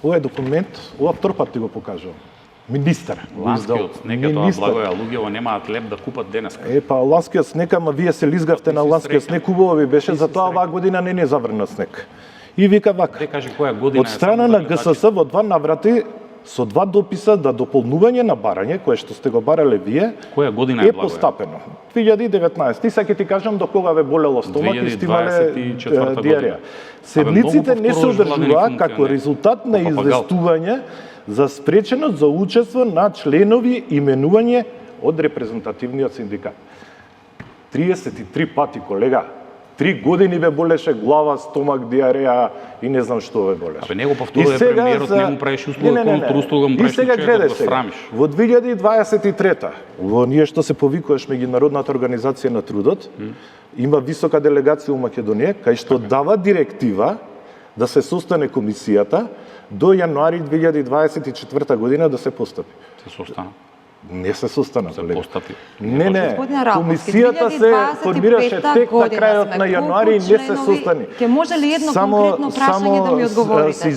Овој документ, ова втор пат ти го покажувам. Министар. Ланскиот снег е тоа благоја, луѓето немаат леп да купат денеска. Па ланскиот снег, ама вие се лизгавте на ланскиот снег, убаво ви беше, затоа оваа година не заврна снег. И вика вака. Те кажи која година од страна на ГСС во два наврати со два дописа да дополнување на барање, кое што сте го барале вие, која година е благоја? постапено. 2019. И сега ќе ти кажам до кога ве болело стомак и стимале диарија. Седниците не се одржуваат како резултат на известување за спреченост за учество на членови именување од репрезентативниот синдикат. 33 пати, колега. 3 години ве болеше глава, стомак, диареја и не знам што ве болеше. Абе, него повторува премиерот, не му правиш услуга, контруслуга му правиш човек да го срамиш. Во 2023-та, во ние што се повикуваш Меѓународната организација на трудот, има висока делегација у Македонија, кај што дава директива да се состане комисијата до јануари 2024 година да се постапи. Се состана. Не се состана, се колега. Постапи. Не. Комисијата се формираше тек на крајот на јануари и не се состани. Ке може ли едно конкретно прашање да ми одговорите?